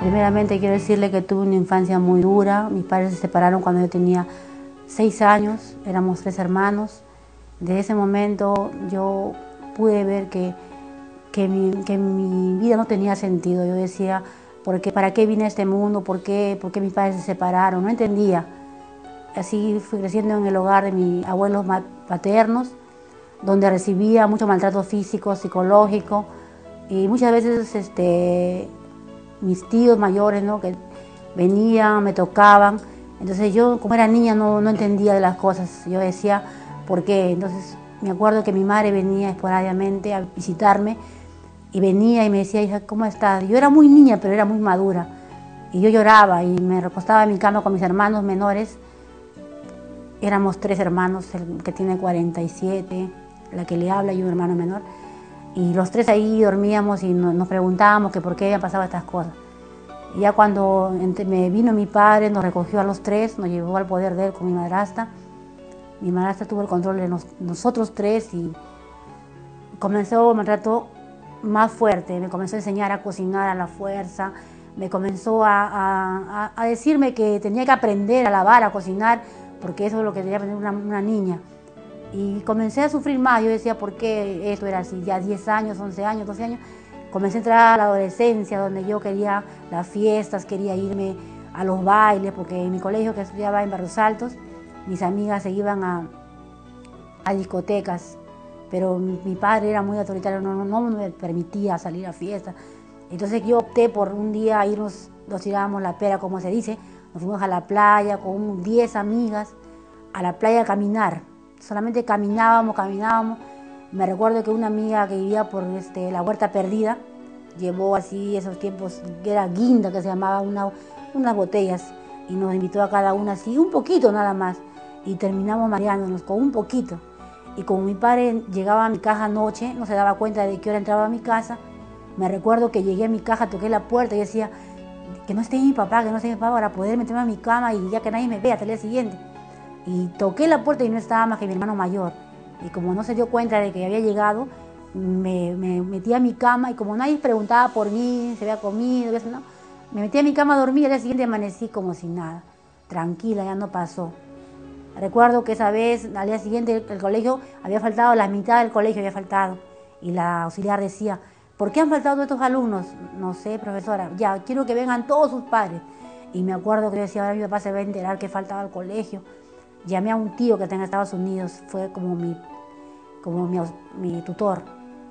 Primeramente quiero decirle que tuve una infancia muy dura. Mis padres se separaron cuando yo tenía 6 años, éramos 3 hermanos. Desde ese momento yo pude ver que mi vida no tenía sentido. Yo decía, ¿para qué vine a este mundo? ¿Por qué mis padres se separaron? No entendía. Así fui creciendo en el hogar de mis abuelos paternos, donde recibía mucho maltrato físico, psicológico, y muchas veces mis tíos mayores, ¿no?, que venían, me tocaban. Entonces yo, como era niña, no entendía de las cosas. Yo decía, ¿por qué? Entonces me acuerdo que mi madre venía esporádicamente a visitarme y venía y me decía, hija, ¿cómo estás? Yo era muy niña, pero era muy madura. Y yo lloraba y me recostaba en mi cama con mis hermanos menores. Éramos 3 hermanos, el que tiene 47, la que le habla y un hermano menor. Y los 3 ahí dormíamos y nos preguntábamos que por qué habían pasado estas cosas. Y ya cuando me vino mi padre, nos recogió a los 3, nos llevó al poder de él con mi madrastra. Mi madrastra tuvo el control de nosotros 3 y comenzó un maltrato más fuerte. Me comenzó a enseñar a cocinar a la fuerza, me comenzó a decirme que tenía que aprender a lavar, a cocinar, porque eso es lo que tenía que aprender una niña. Y comencé a sufrir más. Yo decía, ¿por qué esto era así? Ya 10 años, 11 años, 12 años. Comencé a entrar a la adolescencia, donde yo quería las fiestas, quería irme a los bailes, porque en mi colegio, que estudiaba en Barrios Altos, mis amigas se iban a discotecas, pero mi padre era muy autoritario, no me permitía salir a fiestas. Entonces yo opté por un día irnos, nos tirábamos la pera, como se dice, nos fuimos a la playa con 10 amigas, a la playa a caminar. Solamente caminábamos. Me recuerdo que una amiga que vivía por la Huerta Perdida llevó así esos tiempos, que era guinda, que se llamaba, unas botellas, y nos invitó a cada una así, un poquito nada más, y terminamos mareándonos con un poquito. Y como mi padre llegaba a mi casa anoche, no se daba cuenta de qué hora entraba a mi casa. Me recuerdo que llegué a mi casa, toqué la puerta y decía, que no esté mi papá, para poder meterme a mi cama y ya que nadie me vea hasta el día siguiente. Y toqué la puerta y no estaba más que mi hermano mayor. Y como no se dio cuenta de que había llegado, me metí a mi cama y como nadie preguntaba por mí, se había comido, ¿no?, me metí a mi cama a dormir y al día siguiente amanecí como si nada, tranquila, ya no pasó. Recuerdo que esa vez, al día siguiente, el colegio había faltado, la mitad del colegio había faltado. Y la auxiliar decía, ¿por qué han faltado todos estos alumnos? No sé, profesora, ya, quiero que vengan todos sus padres. Y me acuerdo que decía, ahora mi papá se va a enterar que faltaba al colegio. Llamé a un tío que está en Estados Unidos, fue como mi tutor,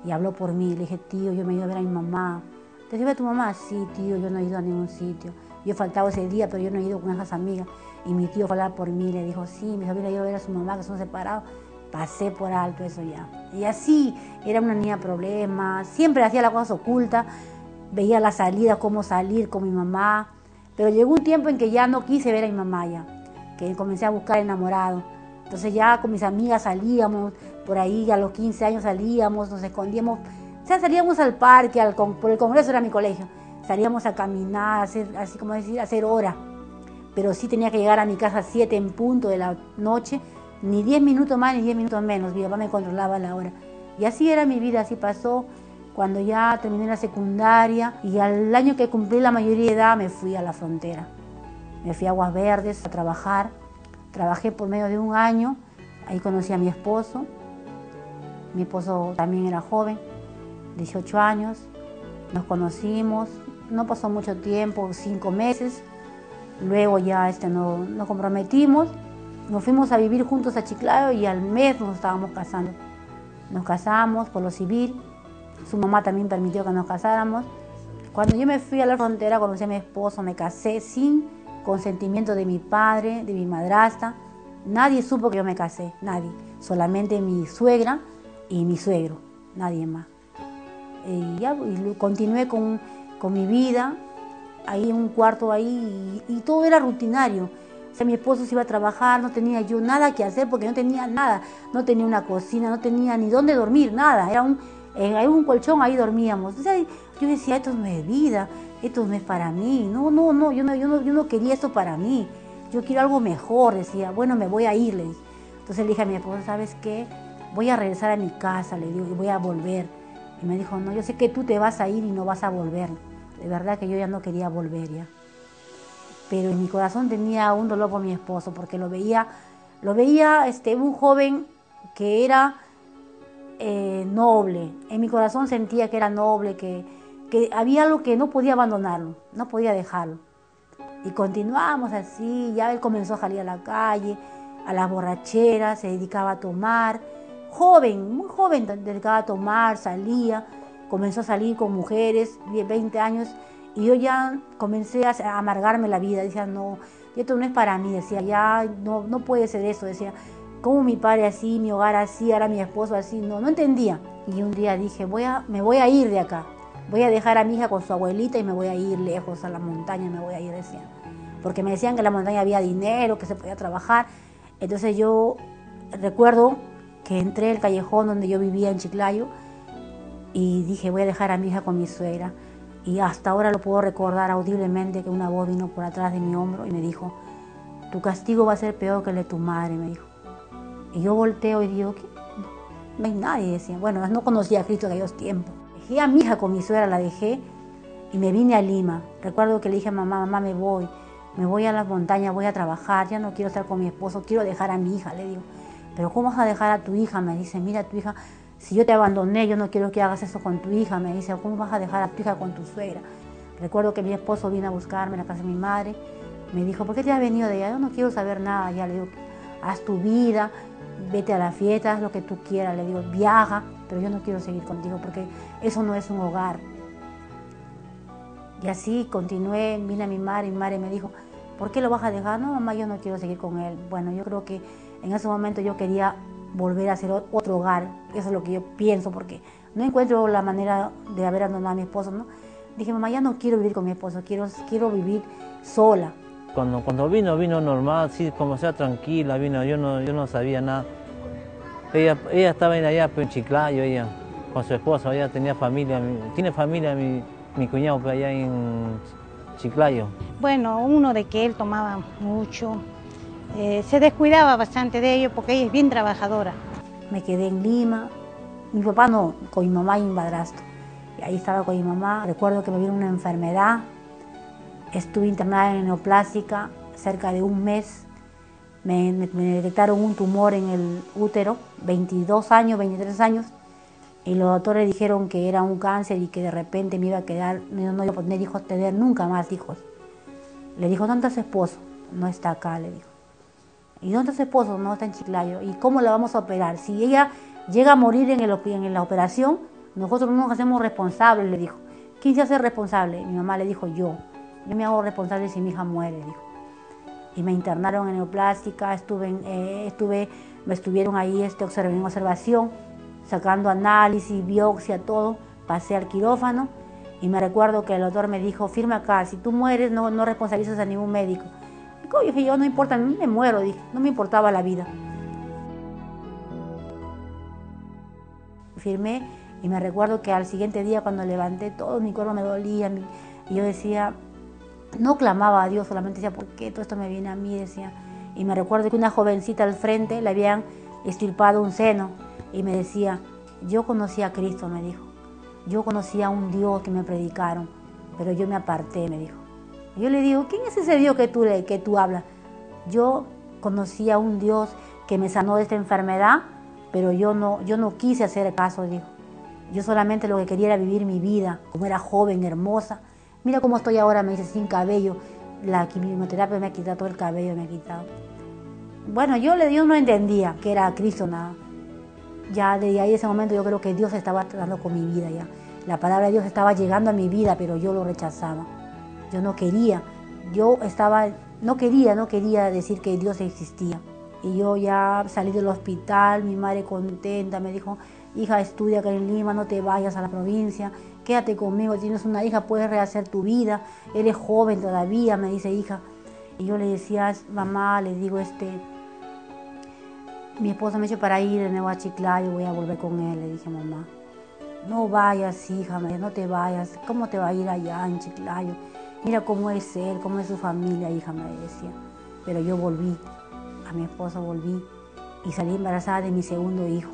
y habló por mí. Le dije, tío, yo me he ido a ver a mi mamá. ¿Te sirve a tu mamá? Sí, tío, yo no he ido a ningún sitio. Yo he faltado ese día, pero yo no he ido con esas amigas. Y mi tío fue a hablar por mí, le dijo, sí, mi sobrina ha ido a ver a su mamá, que son separados. Pasé por alto eso ya. Y así, era una niña problema, siempre hacía las cosas ocultas, veía la salida, cómo salir con mi mamá. Pero llegó un tiempo en que ya no quise ver a mi mamá ya, que comencé a buscar enamorado. Entonces ya con mis amigas salíamos, por ahí a los 15 años salíamos, nos escondíamos. O sea, salíamos al parque, por el Congreso era mi colegio. Salíamos a caminar, a hacer, así como decir, a hacer hora. Pero sí tenía que llegar a mi casa a 7 en punto de la noche, ni 10 minutos más ni 10 minutos menos. Mi papá me controlaba la hora. Y así era mi vida, así pasó. Cuando ya terminé la secundaria y al año que cumplí la mayoría de edad me fui a la frontera. Me fui a Aguas Verdes a trabajar. Trabajé por medio de un año. Ahí conocí a mi esposo. Mi esposo también era joven, 18 años. Nos conocimos. No pasó mucho tiempo, 5 meses. Luego ya nos comprometimos. Nos fuimos a vivir juntos a Chiclayo y al mes nos estábamos casando. Nos casamos por lo civil. Su mamá también permitió que nos casáramos. Cuando yo me fui a la frontera, conocí a mi esposo, me casé sin consentimiento de mi padre, de mi madrastra. Nadie supo que yo me casé, nadie. Solamente mi suegra y mi suegro, nadie más. Y continué con mi vida, ahí en un cuarto ahí, y todo era rutinario. O sea, mi esposo se iba a trabajar, no tenía yo nada que hacer porque no tenía nada. No tenía una cocina, no tenía ni dónde dormir, nada. Era un colchón, ahí dormíamos. O sea, yo decía, esto no es vida, esto no es para mí. No, yo no quería esto para mí. Yo quiero algo mejor, decía. Bueno, me voy a ir, le dije. Entonces le dije a mi esposo, ¿sabes qué? Voy a regresar a mi casa, le digo, y voy a volver. Y me dijo, no, yo sé que tú te vas a ir y no vas a volver. de verdad que yo ya no quería volver ya. Pero en mi corazón tenía un dolor por mi esposo, porque lo veía un joven que era noble. En mi corazón sentía que era noble, que había algo que no podía abandonarlo, no podía dejarlo. Y continuamos así, ya él comenzó a salir a la calle, a las borracheras, se dedicaba a tomar. Joven, muy joven, se dedicaba a tomar, salía, comenzó a salir con mujeres, 20 años, y yo ya comencé a amargarme la vida. Decía, no, esto no es para mí, decía, ya no puede ser eso, decía, ¿cómo mi padre así, mi hogar así, ahora mi esposo así? No entendía. Y un día dije, me voy a ir de acá. Voy a dejar a mi hija con su abuelita y me voy a ir lejos a la montaña, me voy a ir, decían. Porque me decían que en la montaña había dinero, que se podía trabajar. Entonces yo recuerdo que entré al callejón donde yo vivía en Chiclayo y dije, voy a dejar a mi hija con mi suegra. Y hasta ahora lo puedo recordar audiblemente que una voz vino por atrás de mi hombro y me dijo, tu castigo va a ser peor que el de tu madre, me dijo. Y yo volteo y digo, ¿qué? No hay nadie, decía. Bueno, no conocía a Cristo en aquellos tiempos. Dejé a mi hija con mi suegra, la dejé y me vine a Lima. Recuerdo que le dije a mamá, me voy a las montañas, voy a trabajar, ya no quiero estar con mi esposo, quiero dejar a mi hija, le digo. Pero ¿cómo vas a dejar a tu hija? Me dice, mira tu hija, si yo te abandoné, yo no quiero que hagas eso con tu hija. Me dice, ¿cómo vas a dejar a tu hija con tu suegra? Recuerdo que mi esposo vino a buscarme en la casa de mi madre. Me dijo, ¿por qué te has venido de allá? Yo no quiero saber nada. Ya le digo, haz tu vida, vete a la fiesta, haz lo que tú quieras. Le digo, viaja, pero yo no quiero seguir contigo porque eso no es un hogar. Y así continué, vine a mi madre me dijo, ¿por qué lo vas a dejar? No, mamá, yo no quiero seguir con él. Bueno, yo creo que en ese momento yo quería volver a hacer otro hogar. Eso es lo que yo pienso, porque no encuentro la manera de haber abandonado a mi esposo, ¿no? Dije, mamá, ya no quiero vivir con mi esposo, quiero vivir sola. Cuando vino normal, sí, como sea, tranquila, vino, yo no sabía nada. Ella estaba allá en Chiclayo, ella, con su esposo, ella tenía familia, tiene familia mi cuñado allá en Chiclayo. Bueno, uno de que él tomaba mucho, se descuidaba bastante de ello porque ella es bien trabajadora. Me quedé en Lima, mi papá no, con mi mamá y mi padrastro. Y ahí estaba con mi mamá, recuerdo que me vino una enfermedad, estuve internada en neoplástica cerca de un mes, me detectaron un tumor en el útero, 22 años, 23 años, y los doctores dijeron que era un cáncer y que de repente me iba a quedar, no iba a poder hijos, tener nunca más hijos. Le dijo, ¿dónde está su esposo? No está acá, le dijo. ¿Y dónde está su esposo? No está en Chiclayo. ¿Y cómo la vamos a operar? Si ella llega a morir en la operación, nosotros no nos hacemos responsables, le dijo. ¿Quién se hace responsable? Mi mamá le dijo, yo. Yo me hago responsable si mi hija muere, dijo. Y me internaron en neoplástica, me estuvieron ahí en observación, sacando análisis, biopsia, todo. Pasé al quirófano y me recuerdo que el doctor me dijo, firma acá, si tú mueres no responsabilizas a ningún médico. Y dije, yo no importa, me muero, dije, no me importaba la vida. Firmé y me recuerdo que al siguiente día cuando levanté todo mi cuerpo me dolía y yo decía, no clamaba a Dios, solamente decía, ¿por qué todo esto me viene a mí? Decía. Y me recuerdo que una jovencita al frente le habían extirpado un seno y me decía, yo conocí a Cristo, me dijo. Yo conocí a un Dios que me predicaron, pero yo me aparté, me dijo. Y yo le digo, ¿quién es ese Dios que tú hablas? Yo conocí a un Dios que me sanó de esta enfermedad, pero yo no quise hacer caso, dijo. Yo solamente lo que quería era vivir mi vida, como era joven, hermosa. Mira cómo estoy ahora, me dice, sin cabello. La quimioterapia me ha quitado todo el cabello, me ha quitado. Bueno, yo no entendía que era Cristo nada. Ya desde ahí, ese momento, yo creo que Dios estaba tratando con mi vida ya. La palabra de Dios estaba llegando a mi vida, pero yo lo rechazaba. Yo no quería. No quería decir que Dios existía. Y yo ya salí del hospital, mi madre contenta, me dijo, hija, estudia acá en Lima, no te vayas a la provincia, quédate conmigo, tienes una hija, puedes rehacer tu vida, eres joven todavía, me dice, hija. Y yo le decía, mamá, le digo, mi esposo me ha hecho para ir de nuevo a Chiclayo, voy a volver con él, le dije, mamá. No vayas, hija, no te vayas, ¿cómo te va a ir allá en Chiclayo? Mira cómo es él, cómo es su familia, hija, me decía. Pero yo volví, a mi esposo volví y salí embarazada de mi segundo hijo.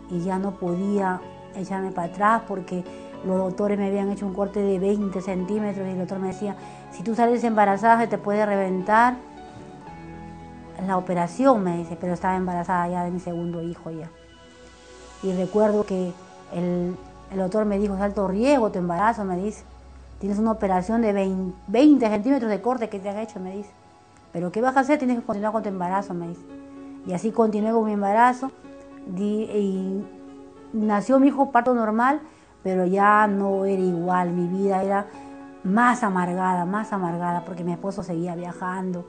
Y ya no podía echarme para atrás porque Los doctores me habían hecho un corte de 20 centímetros y el doctor me decía, si tú sales embarazada se te puede reventar la operación, me dice, pero estaba embarazada ya de mi segundo hijo ya. Y recuerdo que el doctor me dijo, es alto riesgo tu embarazo, me dice. Tienes una operación de 20 centímetros de corte que te han hecho, me dice. Pero ¿qué vas a hacer? Tienes que continuar con tu embarazo, me dice. Y así continué con mi embarazo y nació mi hijo parto normal, pero ya no era igual, mi vida era más amargada, porque mi esposo seguía viajando.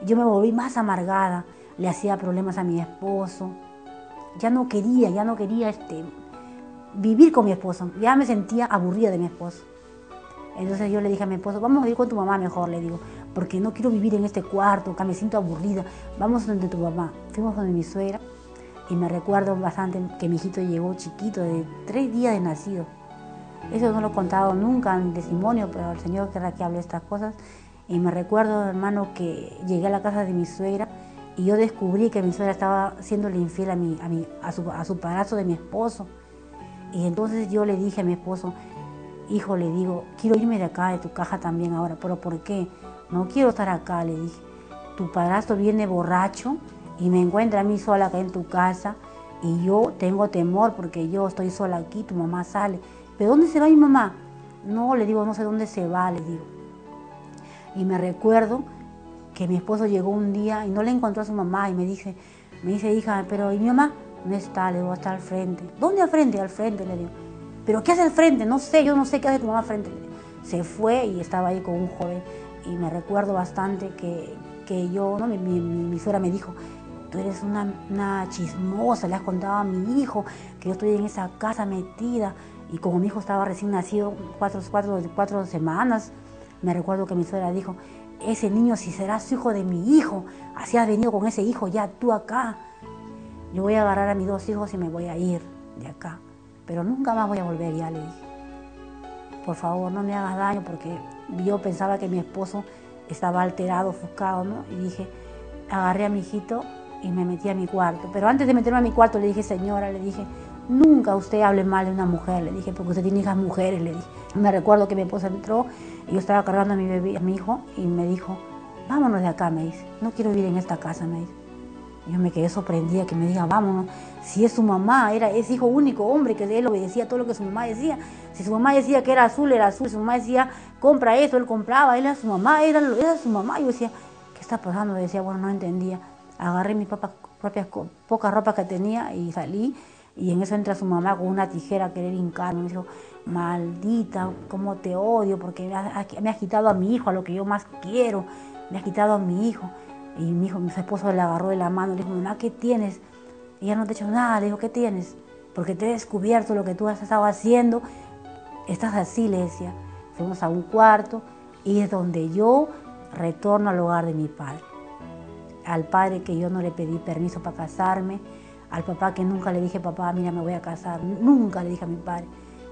Yo me volví más amargada, le hacía problemas a mi esposo. Ya no quería vivir con mi esposo, ya me sentía aburrida de mi esposo. Entonces yo le dije a mi esposo, vamos a ir con tu mamá mejor, le digo, porque no quiero vivir en este cuarto, que me siento aburrida, vamos donde tu mamá. Fuimos donde mi suegra y me recuerdo bastante que mi hijito llegó chiquito, de 3 días de nacido. Eso no lo he contado nunca en testimonio, pero el Señor querrá que hable estas cosas. Y me recuerdo, hermano, que llegué a la casa de mi suegra y yo descubrí que mi suegra estaba siéndole infiel a su padrastro de mi esposo. Y entonces yo le dije a mi esposo, hijo, le digo, quiero irme de acá, de tu casa también ahora. ¿Pero por qué? No quiero estar acá, le dije. Tu padrastro viene borracho y me encuentra a mí sola acá en tu casa y yo tengo temor porque yo estoy sola aquí, tu mamá sale. ¿Pero dónde se va mi mamá? No, le digo, no sé dónde se va, le digo. Y me recuerdo que mi esposo llegó un día y no le encontró a su mamá y me dice, hija, pero ¿y mi mamá? No está, le digo, está al frente. ¿Dónde al frente? Al frente, le digo. ¿Pero qué hace al frente? No sé, yo no sé qué hace tu mamá al frente. Se fue y estaba ahí con un joven y me recuerdo bastante que yo, ¿no? Mi suegra me dijo, tú eres una chismosa, le has contado a mi hijo que yo estoy en esa casa metida. Y como mi hijo estaba recién nacido, cuatro semanas, me recuerdo que mi suegra dijo, ese niño si será su hijo de mi hijo, así has venido con ese hijo ya tú acá. Yo voy a agarrar a mis 2 hijos y me voy a ir de acá, pero nunca más voy a volver ya, le dije. Por favor, no me hagas daño, porque yo pensaba que mi esposo estaba alterado, ofuscado, ¿no? Y dije, agarré a mi hijito y me metí a mi cuarto. Pero antes de meterme a mi cuarto le dije, señora, le dije, nunca usted hable mal de una mujer, le dije, porque usted tiene hijas mujeres, le dije. Me recuerdo que mi esposa entró y yo estaba cargando a mi bebé, a mi hijo, y me dijo, vámonos de acá, me dice, no quiero vivir en esta casa, me dice. Yo me quedé sorprendida que me diga, vámonos, si es su mamá, es hijo único, hombre, que él obedecía todo lo que su mamá decía. Si su mamá decía que era azul, si su mamá decía, compra eso, él compraba, él era su mamá, era su mamá. Yo decía, ¿qué está pasando? Yo decía, bueno, no entendía. Agarré mis propias pocas ropas que tenía y salí, y en eso entra su mamá con una tijera a querer hincarme. Me dijo, maldita, cómo te odio, porque me has quitado a mi hijo, a lo que yo más quiero, me has quitado a mi hijo. Y mi esposo le agarró de la mano y le dijo, mamá, ¿qué tienes? Y ella no te ha hecho nada. Le dijo, ¿qué tienes? Porque te he descubierto lo que tú has estado haciendo. Estás así, le decía. Fuimos a un cuarto y es donde yo retorno al hogar de mi padre. Al padre que yo no le pedí permiso para casarme. Al papá que nunca le dije, papá, mira, me voy a casar. Nunca le dije a mi padre.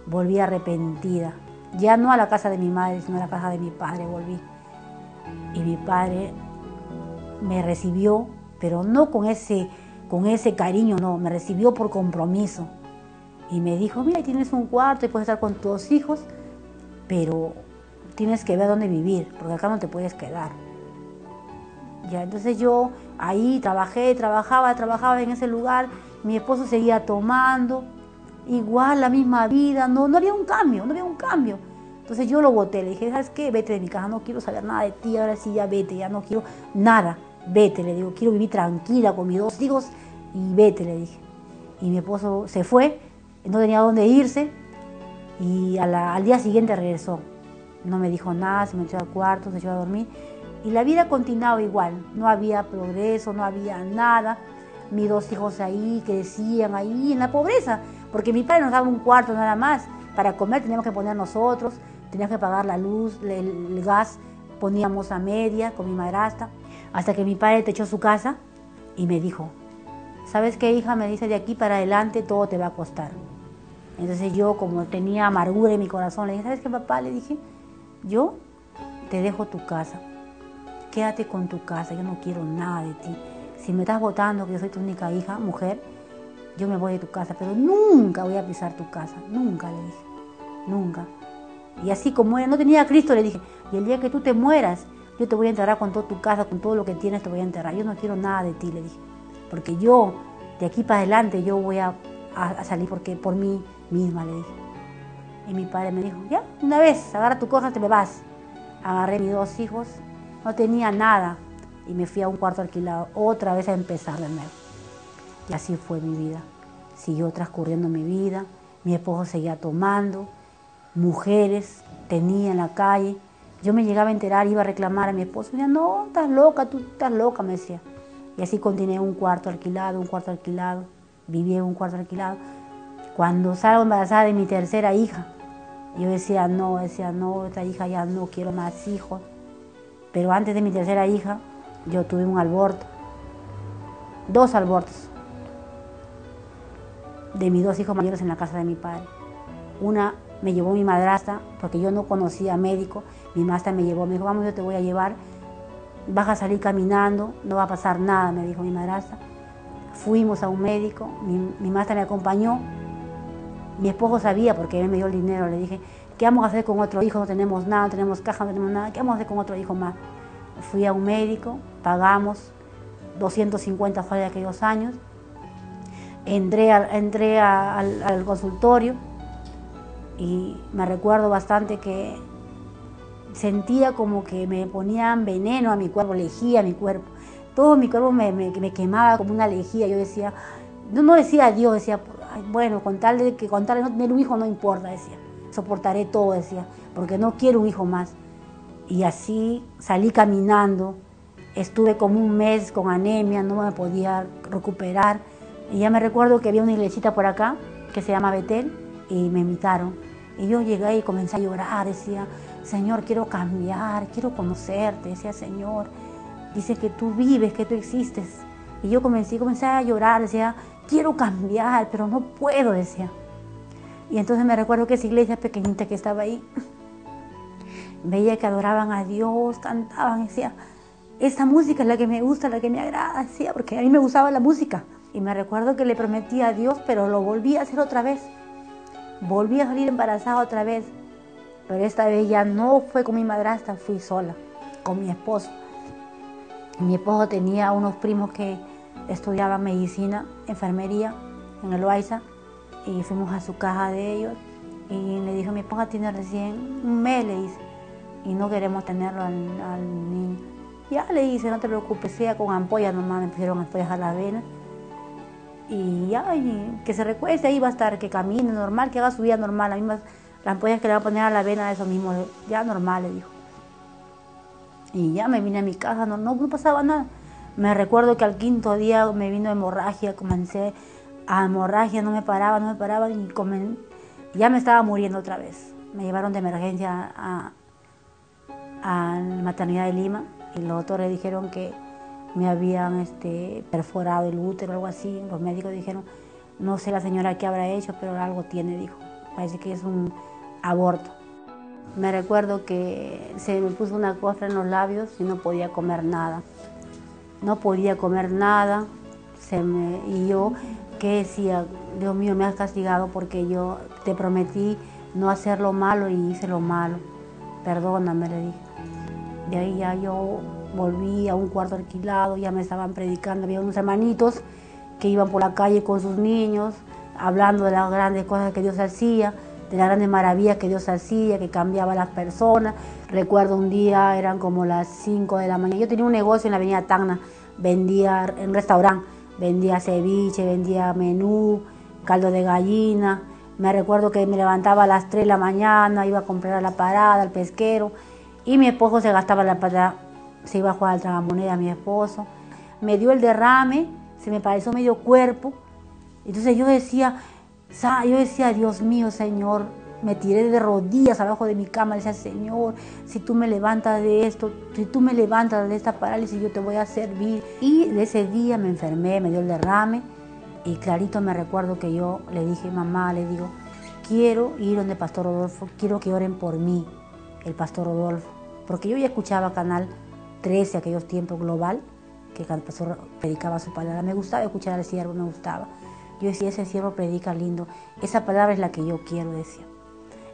Volví arrepentida. Ya no a la casa de mi madre, sino a la casa de mi padre volví. Y mi padre me recibió, pero no con ese cariño, no, me recibió por compromiso. Y me dijo, mira, tienes un cuarto y puedes estar con tus 2 hijos, pero tienes que ver dónde vivir, porque acá no te puedes quedar. Ya, entonces yo ahí trabajaba en ese lugar, mi esposo seguía tomando, igual la misma vida, no había un cambio, Entonces yo lo boté, le dije, ¿sabes qué? Vete de mi casa, no quiero saber nada de ti, ahora sí ya vete, ya no quiero nada. Vete, le digo, quiero vivir tranquila con mis 2 hijos y vete, le dije. Y mi esposo se fue, no tenía dónde irse y al día siguiente regresó. No me dijo nada, se metió al cuarto, se echó a dormir y la vida continuaba igual. No había progreso, no había nada. Mis 2 hijos ahí crecían ahí en la pobreza, porque mi padre nos daba un cuarto nada más. Para comer teníamos que poner nosotros, teníamos que pagar la luz, el gas, poníamos a media con mi madrastra. Hasta que mi padre techó su casa y me dijo, ¿sabes qué, hija? Me dice, de aquí para adelante todo te va a costar. Entonces yo, como tenía amargura en mi corazón, le dije, ¿sabes qué, papá? Le dije, yo te dejo tu casa, quédate con tu casa, yo no quiero nada de ti. Si me estás votando que yo soy tu única hija, mujer, yo me voy de tu casa, pero nunca voy a pisar tu casa, nunca, le dije. nunca. Y así como él no tenía a Cristo, le dije, y el día que tú te mueras, yo te voy a enterrar con toda tu casa, con todo lo que tienes, te voy a enterrar. Yo no quiero nada de ti, le dije, porque yo, de aquí para adelante, yo voy a salir porque por mí misma, le dije. Y mi padre me dijo, ya, una vez, agarra tu cosa, te me vas. Agarré mis 2 hijos, no tenía nada, y me fui a un cuarto alquilado, otra vez a empezar de nuevo. Y así fue mi vida. Siguió transcurriendo mi vida, mi esposo seguía tomando, mujeres tenía en la calle. Yo me llegaba a enterar, iba a reclamar a mi esposo, me decía, no, estás loca, tú estás loca, me decía. Y así continué un cuarto alquilado, viví en un cuarto alquilado. Cuando salgo embarazada de mi tercera hija, yo decía, no, esta hija ya no quiero más hijos. Pero antes de mi tercera hija, yo tuve un aborto, 2 abortos, de mis 2 hijos mayores en la casa de mi padre. Una me llevó mi madrastra, porque yo no conocía médico, mi madrastra me llevó, me dijo, vamos, yo te voy a llevar, vas a salir caminando, no va a pasar nada, me dijo mi madrastra. Fuimos a un médico, mi madrastra me acompañó, mi esposo sabía porque él me dio el dinero, le dije, ¿qué vamos a hacer con otro hijo? No tenemos nada, no tenemos caja, no tenemos nada, ¿qué vamos a hacer con otro hijo más? Fui a un médico, pagamos 250 soles de aquellos años, entré al consultorio y me recuerdo bastante que sentía como que me ponían veneno a mi cuerpo, lejía a mi cuerpo. Todo mi cuerpo me quemaba como una lejía. Yo decía, no decía adiós, decía, ay, bueno, con tal de no tener un hijo no importa, decía. Soportaré todo, decía, porque no quiero un hijo más. Y así salí caminando, estuve como un mes con anemia, no me podía recuperar. Y ya me recuerdo que había una iglesita por acá, que se llama Betel, y me invitaron. Y yo llegué y comencé a llorar, decía, Señor, quiero cambiar, quiero conocerte, decía, Señor, dice que tú vives, que tú existes. Y yo comencé a llorar, decía, quiero cambiar, pero no puedo, decía. Y entonces me recuerdo que esa iglesia pequeñita que estaba ahí, veía que adoraban a Dios, cantaban, decía, esta música es la que me gusta, la que me agrada, decía, porque a mí me gustaba la música. Y me recuerdo que le prometí a Dios, pero lo volví a hacer otra vez. Volví a salir embarazada otra vez, pero esta vez ya no fue con mi madrastra, fui sola, con mi esposo. Mi esposo tenía unos primos que estudiaban medicina, enfermería en el Loaiza, y fuimos a su caja de ellos y le dijo, mi esposa tiene recién un mes, le dice, y no queremos tenerlo al niño. Ya le dice, no te preocupes, sea con ampollas nomás, me pusieron ampollas a la vena. Y ya, y que se recueste, ahí va a estar, que camine normal, que haga su vida normal, las mismas las ampollas que le va a poner a la vena, eso mismo, ya normal, le dijo. Y ya me vine a mi casa, no pasaba nada. Me recuerdo que al 5.º día me vino hemorragia, comencé a hemorragia, no me paraba, y ya me estaba muriendo otra vez. Me llevaron de emergencia a la maternidad de Lima y los doctores dijeron que me habían perforado el útero, algo así. Los médicos dijeron, no sé la señora qué habrá hecho, pero algo tiene, dijo. Parece que es un aborto. Me recuerdo que se me puso una costra en los labios y no podía comer nada. No podía comer nada. Y yo, ¿qué decía? Dios mío, me has castigado porque yo te prometí no hacer lo malo y hice lo malo. Perdóname, le dije. De ahí ya yo volví a un cuarto alquilado, ya me estaban predicando, había unos hermanitos que iban por la calle con sus niños, hablando de las grandes cosas que Dios hacía, de las grandes maravillas que Dios hacía, que cambiaba a las personas. Recuerdo un día, eran como las 5 de la mañana, yo tenía un negocio en la avenida Tacna, vendía en un restaurante, vendía ceviche, vendía menú, caldo de gallina. Me recuerdo que me levantaba a las 3 de la mañana, iba a comprar a la parada, al pesquero, y mi esposo se gastaba la plata, se iba a jugar al tragamoneda mi esposo. Me dio el derrame, se me pareció medio cuerpo. Entonces yo decía, Dios mío, Señor, me tiré de rodillas abajo de mi cama, decía, Señor, si tú me levantas de esto, si tú me levantas de esta parálisis, yo te voy a servir. Y de ese día me enfermé, me dio el derrame, y clarito me recuerdo que yo le dije, mamá, le digo, quiero ir donde Pastor Rodolfo, quiero que oren por mí, el Pastor Rodolfo. Porque yo ya escuchaba Canal 13, aquellos tiempos, Global, que el pastor predicaba su palabra. Me gustaba escuchar al siervo, me gustaba. Yo decía, ese siervo predica lindo. Esa palabra es la que yo quiero, decía.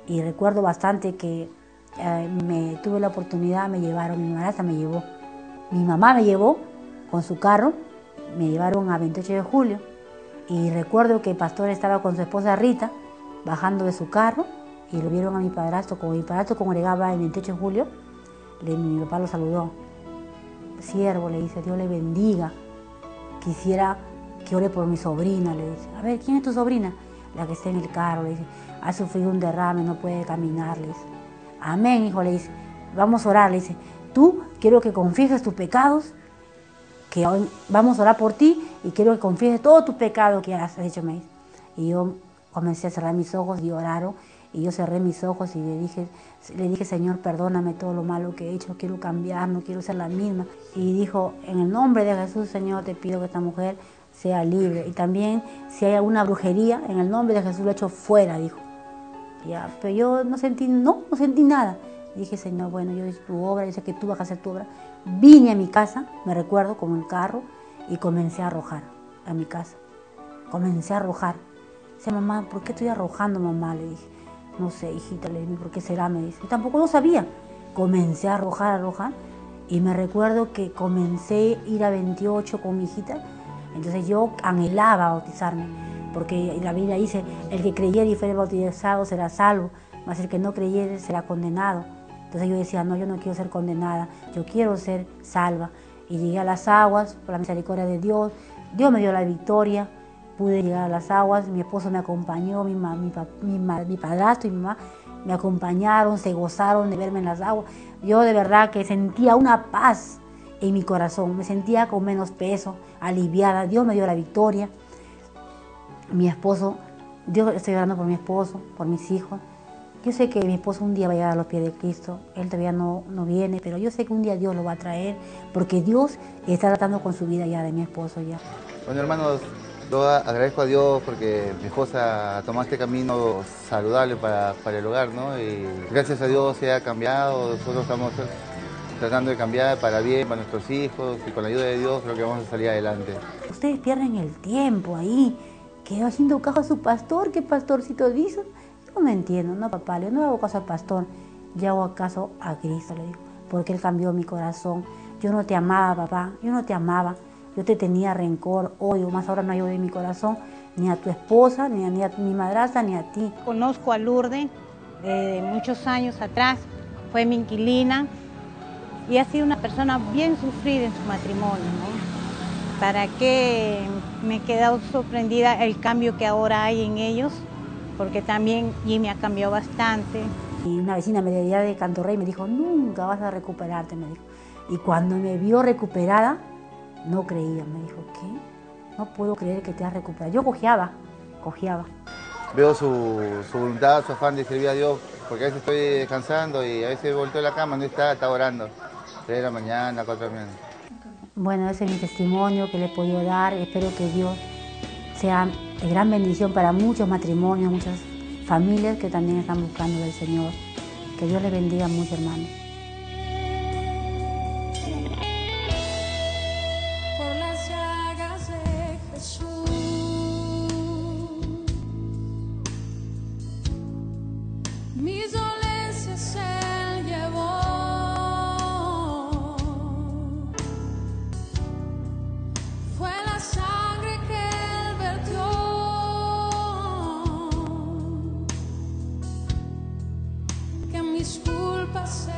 Y recuerdo bastante que tuve la oportunidad, me llevaron, mi madrastra me llevó, mi mamá me llevó con su carro, me llevaron a 28 de julio y recuerdo que el pastor estaba con su esposa Rita bajando de su carro y lo vieron a mi padrastro, como mi padrastro congregaba en 28 de julio, mi papá lo saludó. Siervo, le dice, Dios le bendiga, quisiera que ore por mi sobrina, le dice. A ver, ¿quién es tu sobrina? La que está en el carro, le dice, ha sufrido un derrame, no puede caminar, le dice. Amén, hijo, le dice, vamos a orar, le dice, tú quiero que confieses tus pecados, que hoy vamos a orar por ti y quiero que confieses todos tus pecados que has hecho, me dice. Y yo comencé a cerrar mis ojos y oraron, y yo cerré mis ojos y le dije, Señor, perdóname todo lo malo que he hecho, quiero cambiar, no quiero ser la misma. Y dijo, en el nombre de Jesús, Señor, te pido que esta mujer sea libre. Y también, si hay alguna brujería, en el nombre de Jesús lo echo fuera, dijo. Ya, pero yo no sentí nada. Y dije, Señor, bueno, yo hice tu obra, yo sé que tú vas a hacer tu obra. Vine a mi casa, me recuerdo, con el carro, y comencé a arrojar a mi casa. Comencé a arrojar. Dice, mamá, ¿por qué estoy arrojando, mamá? Le dije. No sé, hijita, le dije, ¿por qué será? Me dice. Yo tampoco lo sabía. Comencé a arrojar, y me recuerdo que comencé a ir a 28 con mi hijita. Entonces yo anhelaba bautizarme, porque la Biblia dice, el que creyere y fuere bautizado será salvo, mas el que no creyere será condenado. Entonces yo decía, no, yo no quiero ser condenada, yo quiero ser salva. Y llegué a las aguas, por la misericordia de Dios, Dios me dio la victoria. Pude llegar a las aguas, mi esposo me acompañó, mi padrastro y mi mamá me acompañaron, se gozaron de verme en las aguas. Yo de verdad que sentía una paz en mi corazón, me sentía con menos peso, aliviada. Dios me dio la victoria. Mi esposo, Dios, estoy orando por mi esposo, por mis hijos. Yo sé que mi esposo un día va a llegar a los pies de Cristo, él todavía no viene, pero yo sé que un día Dios lo va a traer, porque Dios está tratando con su vida ya de mi esposo ya. Bueno, hermanos, yo agradezco a Dios porque mi esposa tomó este camino saludable para el hogar, ¿no? Y gracias a Dios se ha cambiado, nosotros estamos tratando de cambiar para bien, para nuestros hijos, y con la ayuda de Dios creo que vamos a salir adelante. Ustedes pierden el tiempo ahí, que haciendo caso a su pastor, ¿qué pastorcito dice? Yo no entiendo, no, papá, yo no hago caso al pastor, yo hago caso a Cristo, le digo, porque Él cambió mi corazón. Yo no te amaba, papá, yo no te amaba. Yo te tenía rencor, odio, más ahora no hay odio en mi corazón, ni a tu esposa, ni a mi madrastra, ni a ti. Conozco a Lourdes de muchos años atrás, fue mi inquilina y ha sido una persona bien sufrida en su matrimonio, ¿no? ¿Para qué me he quedado sorprendida el cambio que ahora hay en ellos? Porque también Jimmy ha cambiado bastante. Y una vecina me decía de Cantorrey me dijo, nunca vas a recuperarte, me dijo. Y cuando me vio recuperada, no creía, me dijo, ¿qué? No puedo creer que te has recuperado. Yo cojeaba. Veo su voluntad, su afán de servir a Dios, porque a veces estoy descansando y a veces volteo a la cama, no está orando. 3 de la mañana, 4 de la mañana. Bueno, ese es mi testimonio que le he podido dar. Espero que Dios sea de gran bendición para muchos matrimonios, muchas familias que también están buscando del Señor. Que Dios les bendiga mucho, hermanos. Mis dolencias Él llevó, fue la sangre que Él vertió, que mis culpas